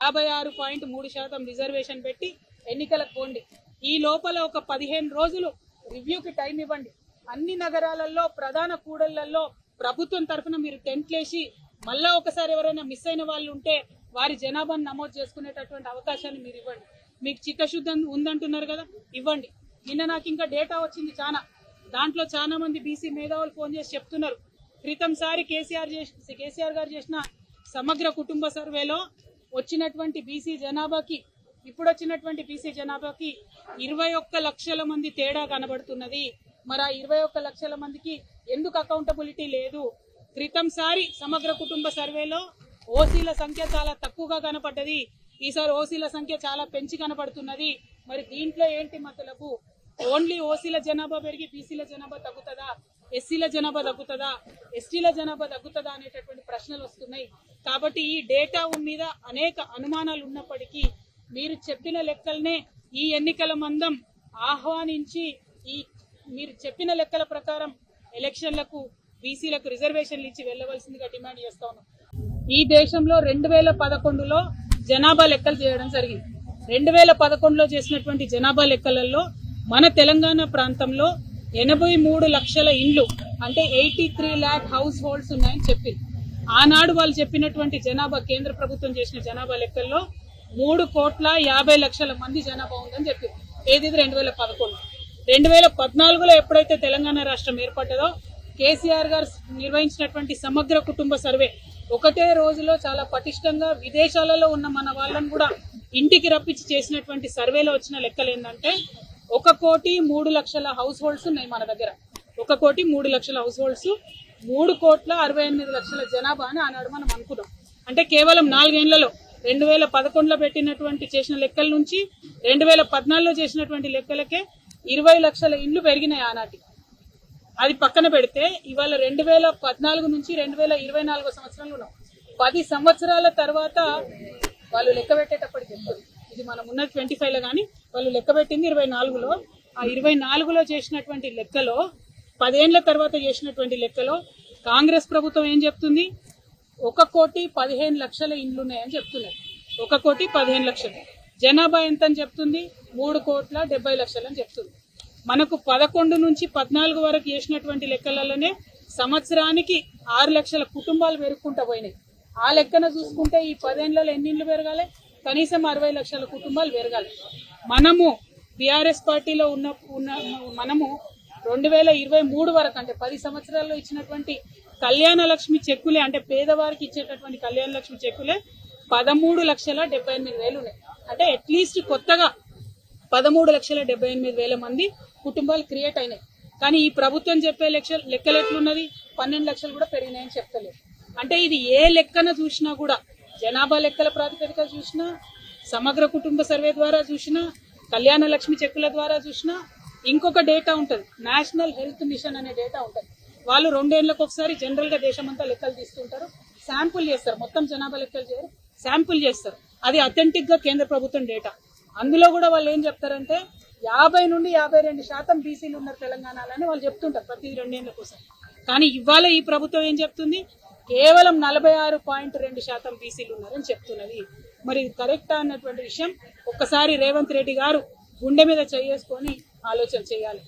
56.3% reservation పెట్టి ఎన్నికలకు పోండి. ఈ లోపల ఒక 15 రోజులు రివ్యూకి టైం ఇవ్వండి. అన్ని నగరాలలో ప్రధాన కూడళ్లలో ప్రభుత్వం తరఫున మీరు టెంట్లేసి మళ్ళా ఒకసారి ఎవరైనా మిస్ అయిన వాళ్ళు ఉంటే వారి జనాభాను నమోదు చేసుకునేటటువంటి అవకాశాన్ని మీరు ఇవ్వండి. మీకు చిత్తశుద్ధి ఉందంటున్నారు కదా, ఇవ్వండి. నిన్న నాకు ఇంకా డేటా వచ్చింది దాంట్లో చాలా మంది బీసీ మేధావులు ఫోన్ చేసి చెప్తున్నారు, క్రితంసారి కేసీఆర్ గారు చేసిన సమగ్ర కుటుంబ సర్వేలో వచ్చినటువంటి బీసీ జనాభాకి ఇప్పుడు వచ్చినటువంటి బీసీ జనాభాకి 21 లక్షల మంది తేడా కనబడుతున్నది. మరి ఆ 21 లక్షల మందికి ఎందుకు అకౌంటబిలిటీ లేదు? క్రితంసారి సమగ్ర కుటుంబ సర్వేలో ఓసీల సంఖ్య చాలా తక్కువగా కనపడ్డది, ఈసారి ఓసీల సంఖ్య చాలా పెంచి కనపడుతున్నది. మరి దీంట్లో ఏంటి మతలబు? ఓన్లీ ఓసీల జనాభా పెరిగి బీసీల జనాభా తగ్గుతుందా, ఎస్సీల జనాభా తగ్గుతుందా, ఎస్టీల జనాభా తగ్గుతుందా అనేటటువంటి ప్రశ్నలు వస్తున్నాయి. కాబట్టి ఈ డేటా మీద అనేక అనుమానాలు ఉన్నప్పటికీ మీరు చెప్పిన లెక్కలనే ఈ ఎన్నికల మందం ఆహ్వానించి మీరు చెప్పిన లెక్కల ప్రకారం ఎలక్షన్లకు బీసీలకు రిజర్వేషన్లు ఇచ్చి వెళ్లవలసిందిగా డిమాండ్ చేస్తా ఉన్నాం. ఈ దేశంలో 2011లో జనాభా లెక్కలు చేయడం జరిగింది. 2011లో చేసినటువంటి జనాభా లెక్కలలో మన తెలంగాణ ప్రాంతంలో 83 లక్షల ఇండ్లు అంటే 83 lakh హౌస్ హోల్డ్స్ ఉన్నాయని చెప్పింది. ఆనాడు వాళ్ళు చెప్పినటువంటి జనాభా కేంద్ర ప్రభుత్వం చేసిన జనాభా లెక్కల్లో 3,50,00,000 మంది జనాభా ఉందని చెప్పింది. ఏది 2011. 2014లో ఎప్పుడైతే తెలంగాణ రాష్ట్రం ఏర్పడ్డదో కేసీఆర్ గారు నిర్వహించినటువంటి సమగ్ర కుటుంబ సర్వే ఒకటే రోజులో చాలా పటిష్టంగా విదేశాలలో ఉన్న మన వాళ్ళని కూడా ఇంటికి రప్పించి చేసినటువంటి సర్వేలో వచ్చిన లెక్కలు ఏంటంటే 1,03,00,000 హౌస్ హోల్డ్స్ ఉన్నాయి మన దగ్గర. 1,03,00,000 హౌస్ హోల్డ్స్, 3,68,00,000 జనాభా అని ఆనాడు మనం అనుకున్నాం. అంటే కేవలం 4 ఏళ్లలో 2011లో పెట్టినటువంటి చేసిన లెక్కల నుంచి 2014లో చేసినటువంటి లెక్కలకే 20 లక్షల ఇండ్లు పెరిగినాయి ఆనాటి. అది పక్కన పెడితే ఇవాళ 2014 నుంచి 2024 సంవత్సరంలో ఉన్నాం. 10 సంవత్సరాల తర్వాత వాళ్ళు లెక్క పెట్టేటప్పటికి చెప్తుంది, ఇది మనం ఉన్నది 25లో కానీ వాళ్ళు లెక్క పెట్టింది 24లో. ఆ 24లో చేసినటువంటి లెక్కలో 10 ఏళ్ల తర్వాత చేసినటువంటి లెక్కలో కాంగ్రెస్ ప్రభుత్వం ఏం చెప్తుంది? 1,15,00,000 ఇండ్లు ఉన్నాయని చెప్తున్నారు. 1,15,00,000. జనాభా ఎంత అని చెప్తుంది? 3,70,00,000 అని చెప్తుంది. మనకు 11 నుంచి 14 వరకు చేసినటువంటి లెక్కలలోనే సంవత్సరానికి 6 లక్షల కుటుంబాలు పెరుగుకుంటూ పోయినాయి. ఆ లెక్కన చూసుకుంటే ఈ 10 ఏళ్లలో ఎన్ని ఇండ్లు పెరగాలి? కనీసం 60 లక్షల కుటుంబాలు పెరగాలి. మనము బీఆర్ఎస్ పార్టీలో మనము 2023 వరకు అంటే 10 సంవత్సరాల్లో ఇచ్చినటువంటి కళ్యాణ లక్ష్మి చెక్కులే అంటే పేదవారికి ఇచ్చేటటువంటి కళ్యాణ లక్ష్మి చెక్కులే 13,78,000 ఉన్నాయి. అంటే అట్లీస్ట్ కొత్తగా 13,78,000 మంది కుటుంబాలు క్రియేట్ అయినాయి. కానీ ఈ ప్రభుత్వం చెప్పే లెక్కలు ఎట్లున్నది? 12 లక్షలు కూడా పెరిగినాయని చెప్తలేదు. అంటే ఇది ఏ లెక్కన చూసినా కూడా, జనాభా లెక్కల ప్రాతిపదిక చూసినా, సమగ్ర కుటుంబ సర్వే ద్వారా చూసినా, కళ్యాణ లక్ష్మి చెక్కుల ద్వారా చూసినా, ఇంకొక డేటా ఉంటుంది, నేషనల్ హెల్త్ మిషన్ అనే డేటా ఉంటుంది. వాళ్ళు 2 ఏళ్లకు ఒకసారి జనరల్ గా దేశమంతా లెక్కలు తీస్తుంటారు, శాంపుల్ చేస్తారు, మొత్తం జనాభా లెక్కలు చేయరు, శాంపుల్ చేస్తారు. అది అథెంటిక్ గా కేంద్ర ప్రభుత్వం డేటా. అందులో కూడా వాళ్ళు ఏం చెప్తారంటే 50 నుండి 52% బీసీలు ఉన్నారు తెలంగాణలో వాళ్ళు చెప్తుంటారు ప్రతి 2 ఏళ్ల కోసం. కానీ ఇవాళ ఈ ప్రభుత్వం ఏం చెప్తుంది? కేవలం 46.2% బీసీలు ఉన్నారని చెప్తున్నది. మరి ఇది కరెక్టా అన్నటువంటి విషయం ఒక్కసారి రేవంత్ రెడ్డి గారు గుండె మీద చేసుకొని ఆలోచన చేయాలి.